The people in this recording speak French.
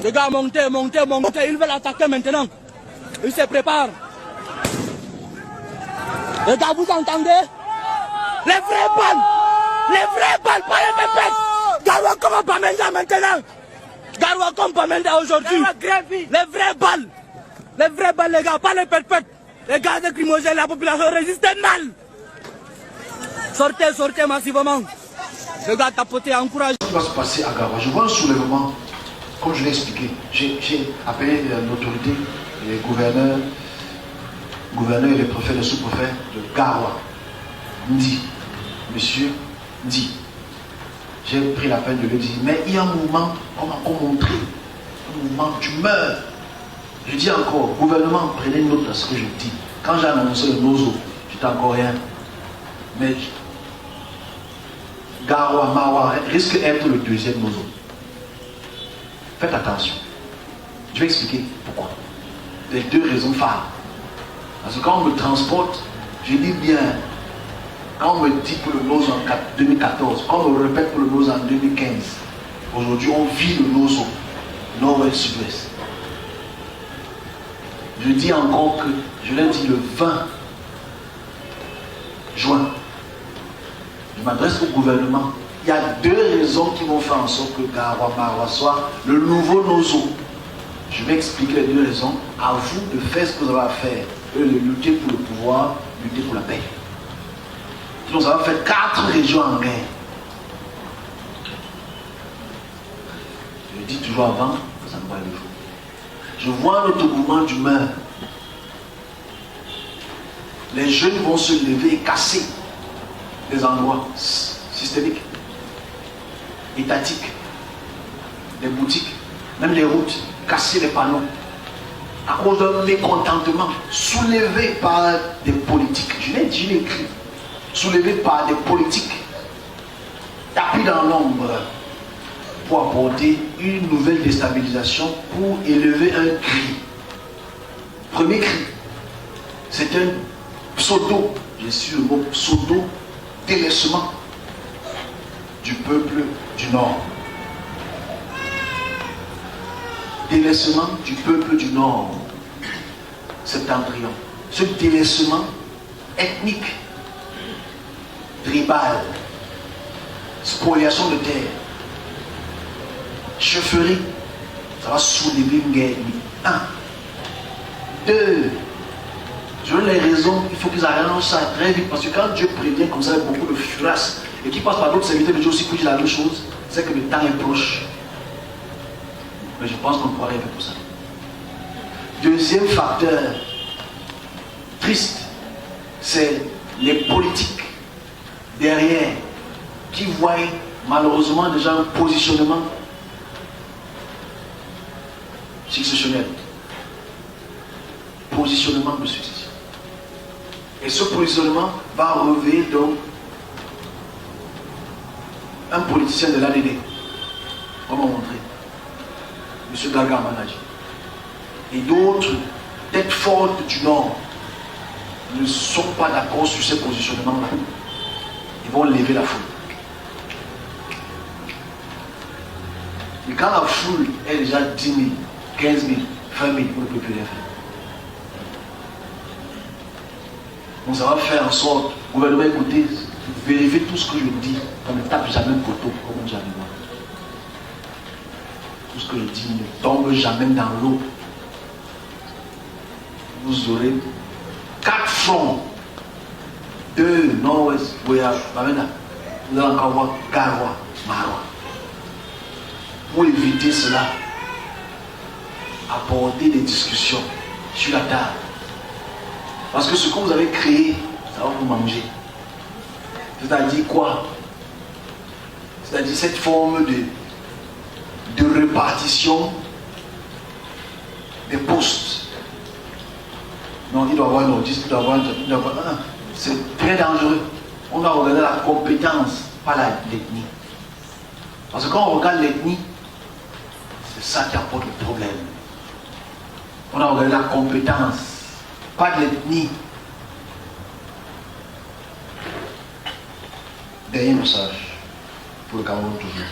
Les gars, montez, montez, montez. Ils veulent attaquer maintenant. Ils se préparent. Les gars, vous entendez? Les vrais balles! Les vrais balles, pas les pépettes! Garoua comme Bamenda maintenant! Garoua comme Bamenda aujourd'hui! Les vraies balles! Les vraies balles, les gars, pas les pépettes! Les gars de Crimogène, la population résiste mal! Sortez, sortez massivement! Les gars, tapotez, encouragez! Ce qui va se passer à Garoua, je vois un soulèvement, comme je l'ai expliqué. J'ai appelé l'autorité, les gouverneurs et les préfets, les sous-préfets de Garoua. Ndi, monsieur Ndi. J'ai pris la peine de lui dire, mais il y a un mouvement, on m'a encore montré, un mouvement d'humeur. Je dis encore, gouvernement, prenez note de ce que je dis. Quand j'ai annoncé le Nozo, j'étais encore rien. Mais Garoua, Maroua risque d'être le deuxième Nozo. Faites attention. Je vais expliquer pourquoi. Les deux raisons phares. Parce que quand on me transporte, je dis bien, quand on me dit pour le Nozo en 2014, quand on me répète pour le Nozo en 2015, aujourd'hui on vit le Nozo, nord-ouest, sud-ouest. Je dis encore que, je l'ai dit le 20 juin, je m'adresse au gouvernement. Il y a deux raisons qui vont faire en sorte que Garoua Maroua soit le nouveau Nozo. Je vais expliquer les deux raisons. À vous de faire ce que vous avez à faire. De lutter pour le pouvoir, lutter pour la paix. Sinon, ça va faire 4 régions en guerre. Je le dis toujours avant, que ça ne va pas le jour. Je vois un autre mouvement d'humeur. Les jeunes vont se lever et casser des endroits systémiques, étatiques, les boutiques, même les routes, casser les panneaux, à cause d'un mécontentement soulevé par des politiques. Je l'ai dit, je l'ai écrit. Soulevé par des politiques, tapis dans l'ombre, pour apporter une nouvelle déstabilisation, pour élever un cri. Premier cri, c'est un pseudo, j'ai su le mot pseudo, délaissement du peuple du Nord. Délaissement du peuple du Nord septentrion. Ce délaissement ethnique, tribal, spoliation de terre, chefferie, ça va soulever une guerre. 1. 2. Je donne les raisons, il faut qu'ils arrêtent ça très vite, parce que quand Dieu prévient comme ça avec beaucoup de furasse, et qui passe par d'autres serviteurs de Dieu aussi pour dire la même chose, c'est que le temps est proche. Mais je pense qu'on pourra rêver pour ça. Deuxième facteur triste, c'est les politiques derrière qui voient malheureusement déjà un positionnement successionnel. Positionnement de succession. Et ce positionnement va relever donc un politicien de l'ADD, comme on montré, M. Gaga Manadji, et d'autres têtes fortes du Nord ne sont pas d'accord sur ces positionnements-là. Ils vont lever la foule. Et quand la foule est déjà 10 000, 15 000, 20 000, on ne peut plus rien faire. Donc ça va faire en sorte, gouvernement, écoutez, vérifiez tout ce que je dis, on ne tape jamais le poteau, comme on dit à moi. Tout ce que je dis ne tombe jamais dans l'eau. Vous aurez 4 fronts, 2 nord-ouest, vous allez encore voir Garoua, Maroua. Pour éviter cela, apporter des discussions sur la table. Parce que ce que vous avez créé, ça va vous manger. C'est-à-dire quoi? C'est-à-dire cette forme de répartition des postes. Non, il doit y avoir un audit, il doit y avoir un... C'est très dangereux. On doit regarder la compétence, pas l'ethnie. Parce que quand on regarde l'ethnie, c'est ça qui apporte le problème. On a regardé la compétence, pas de l'ethnie. Dernier message pour le Cameroun toujours.